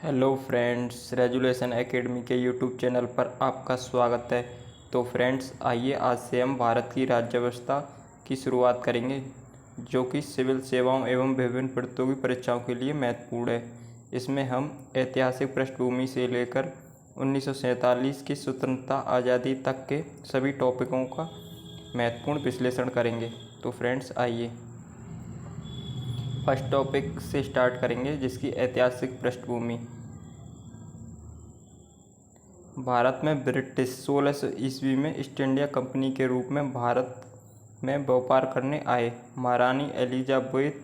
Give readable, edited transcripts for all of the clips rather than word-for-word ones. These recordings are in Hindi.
हेलो फ्रेंड्स, रेजुलेशन एकेडमी के यूट्यूब चैनल पर आपका स्वागत है। तो फ्रेंड्स, आइए आज से हम भारत की राज्य व्यवस्था की शुरुआत करेंगे, जो कि सिविल सेवाओं एवं विभिन्न प्रतियोगी परीक्षाओं के लिए महत्वपूर्ण है। इसमें हम ऐतिहासिक पृष्ठभूमि से लेकर 1947 की स्वतंत्रता आज़ादी तक के सभी टॉपिकों का महत्वपूर्ण विश्लेषण करेंगे। तो फ्रेंड्स, आइए फर्स्ट टॉपिक से स्टार्ट करेंगे, जिसकी ऐतिहासिक पृष्ठभूमि। भारत में ब्रिटिश 1600 ईस्वी में ईस्ट इंडिया कंपनी के रूप में भारत में व्यापार करने आए। महारानी एलिजाबेथ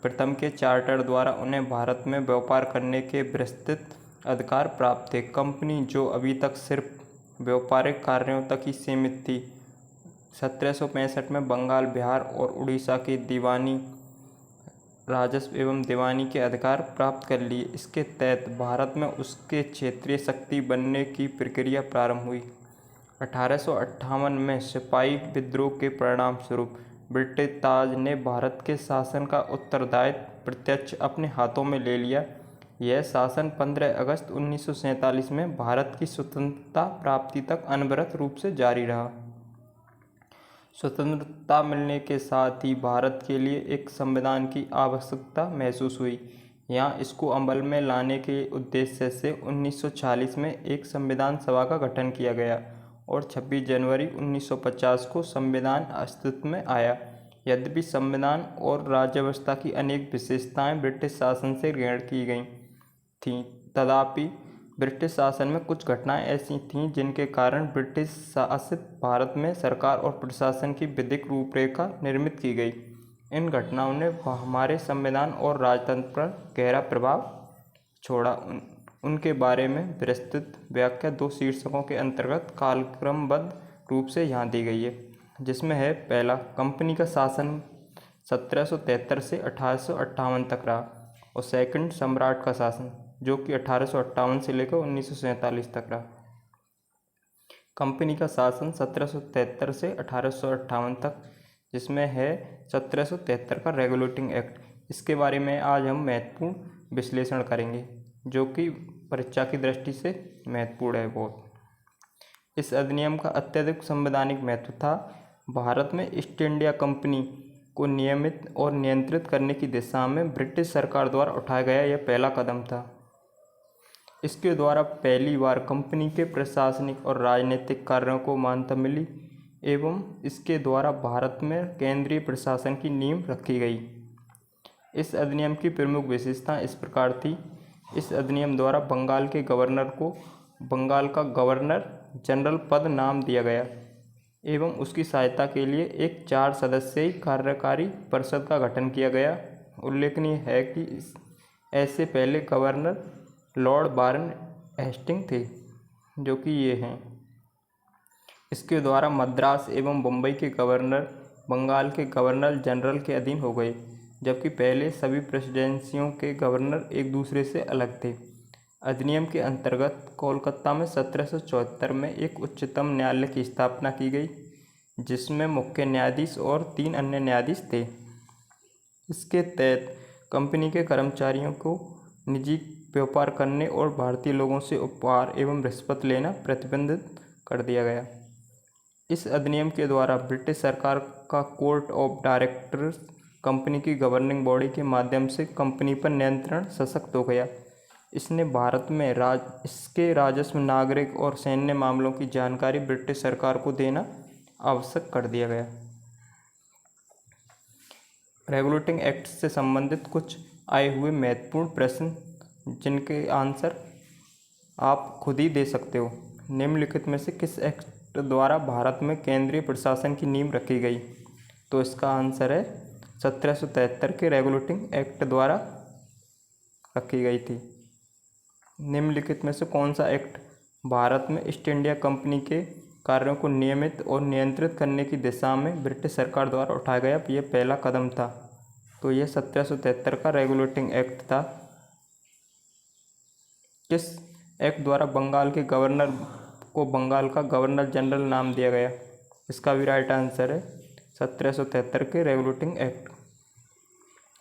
प्रथम के चार्टर द्वारा उन्हें भारत में व्यापार करने के विस्तृत अधिकार प्राप्त थे। कंपनी, जो अभी तक सिर्फ व्यापारिक कार्यों तक ही सीमित थी, 1765 में बंगाल, बिहार और उड़ीसा की दीवानी, राजस्व एवं दीवानी के अधिकार प्राप्त कर लिए। इसके तहत भारत में उसके क्षेत्रीय शक्ति बनने की प्रक्रिया प्रारंभ हुई। 1858 में सिपाही विद्रोह के परिणाम स्वरूप ब्रिटिश ताज ने भारत के शासन का उत्तरदायित्व प्रत्यक्ष अपने हाथों में ले लिया। यह शासन 15 अगस्त 1947 में भारत की स्वतंत्रता प्राप्ति तक अनवरत रूप से जारी रहा। स्वतंत्रता मिलने के साथ ही भारत के लिए एक संविधान की आवश्यकता महसूस हुई। यहाँ इसको अमल में लाने के उद्देश्य से 1940 में एक संविधान सभा का गठन किया गया और 26 जनवरी 1950 को संविधान अस्तित्व में आया। यद्यपि संविधान और राज्य व्यवस्था की अनेक विशेषताएं ब्रिटिश शासन से ग्रहण की गई थीं, तथापि ब्रिटिश शासन में कुछ घटनाएं ऐसी थीं जिनके कारण ब्रिटिश शासित भारत में सरकार और प्रशासन की विधिक रूपरेखा निर्मित की गई। इन घटनाओं ने हमारे संविधान और राजतंत्र पर गहरा प्रभाव छोड़ा। उनके बारे में विस्तृत व्याख्या दो शीर्षकों के अंतर्गत कालक्रमबद्ध रूप से यहाँ दी गई है, जिसमें है पहला, कंपनी का शासन 1773 से 1858 तक रहा, और सेकंड, सम्राट का शासन, जो कि 1858 से लेकर 1947 तक रहा। कंपनी का शासन 1773 से 1858 तक, जिसमें है 1773 का रेगुलेटिंग एक्ट। इसके बारे में आज हम महत्वपूर्ण विश्लेषण करेंगे, जो कि परीक्षा की दृष्टि से महत्वपूर्ण है बहुत। इस अधिनियम का अत्यधिक संवैधानिक महत्व था। भारत में ईस्ट इंडिया कंपनी को नियमित और नियंत्रित करने की दिशा में ब्रिटिश सरकार द्वारा उठाया गया यह पहला कदम था। इसके द्वारा पहली बार कंपनी के प्रशासनिक और राजनीतिक कार्यों को मान्यता मिली एवं इसके द्वारा भारत में केंद्रीय प्रशासन की नींव रखी गई। इस अधिनियम की प्रमुख विशेषताएं इस प्रकार थी। इस अधिनियम द्वारा बंगाल के गवर्नर को बंगाल का गवर्नर जनरल पद नाम दिया गया एवं उसकी सहायता के लिए एक 4 सदस्यीय कार्यकारी परिषद का गठन किया गया। उल्लेखनीय है कि ऐसे पहले गवर्नर लॉर्ड वारन हेस्टिंग थे, जो कि ये हैं। इसके द्वारा मद्रास एवं बम्बई के गवर्नर बंगाल के गवर्नर जनरल के अधीन हो गए, जबकि पहले सभी प्रेसिडेंसियों के गवर्नर एक दूसरे से अलग थे। अधिनियम के अंतर्गत कोलकाता में 1774 में एक उच्चतम न्यायालय की स्थापना की गई, जिसमें मुख्य न्यायाधीश और 3 अन्य न्यायाधीश थे। इसके तहत कंपनी के कर्मचारियों को निजी व्यापार करने और भारतीय लोगों से उपहार एवं रिश्वत लेना प्रतिबंधित कर दिया गया। इस अधिनियम के द्वारा ब्रिटिश सरकार का कोर्ट ऑफ डायरेक्टर्स कंपनी की गवर्निंग बॉडी के माध्यम से कंपनी पर नियंत्रण सशक्त हो गया। इसने भारत में इसके राजस्व, नागरिक और सैन्य मामलों की जानकारी ब्रिटिश सरकार को देना आवश्यक कर दिया गया। रेगुलेटिंग एक्ट से संबंधित कुछ आए हुए महत्वपूर्ण प्रश्न, जिनके आंसर आप खुद ही दे सकते हो। निम्नलिखित में से किस एक्ट द्वारा भारत में केंद्रीय प्रशासन की नींव रखी गई? तो इसका आंसर है 1773 के रेगुलेटिंग एक्ट द्वारा रखी गई थी। निम्नलिखित में से कौन सा एक्ट भारत में ईस्ट इंडिया कंपनी के कार्यों को नियमित और नियंत्रित करने की दिशा में ब्रिटिश सरकार द्वारा उठाया गया यह पहला कदम था? तो यह 1773 का रेगुलेटिंग एक्ट था। किस एक्ट द्वारा बंगाल के गवर्नर को बंगाल का गवर्नर जनरल नाम दिया गया? इसका भी राइट आंसर है 1773 के रेगुलेटिंग एक्ट।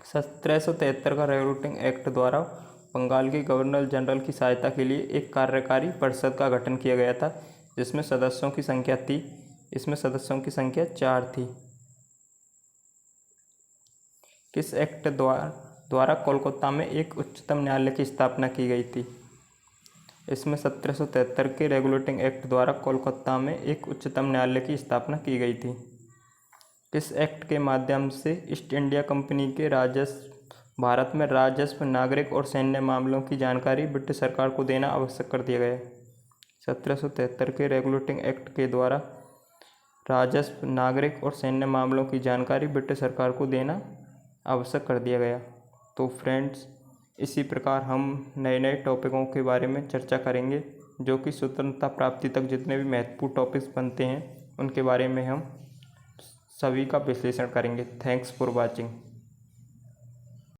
1773 का रेगुलेटिंग एक्ट द्वारा बंगाल के गवर्नर जनरल की सहायता के लिए एक कार्यकारी परिषद का गठन किया गया था, जिसमें सदस्यों की संख्या थी इसमें सदस्यों की संख्या 4 थी। किस एक्ट द्वारा कोलकाता में एक उच्चतम न्यायालय की स्थापना की गई थी? इसमें 1773 के रेगुलेटिंग एक्ट द्वारा कोलकाता में एक उच्चतम न्यायालय की स्थापना की गई थी। किस एक्ट के माध्यम से ईस्ट इंडिया कंपनी के राजस्व भारत में राजस्व, नागरिक और सैन्य मामलों की जानकारी ब्रिटिश सरकार को देना आवश्यक कर दिया गया? 1773 के रेगुलेटिंग एक्ट के द्वारा राजस्व, नागरिक और सैन्य मामलों की जानकारी ब्रिटिश सरकार को देना आवश्यक कर दिया गया। तो फ्रेंड्स, इसी प्रकार हम नए नए टॉपिकों के बारे में चर्चा करेंगे, जो कि स्वतंत्रता प्राप्ति तक जितने भी महत्वपूर्ण टॉपिक्स बनते हैं उनके बारे में हम सभी का विश्लेषण करेंगे। Thanks for watching.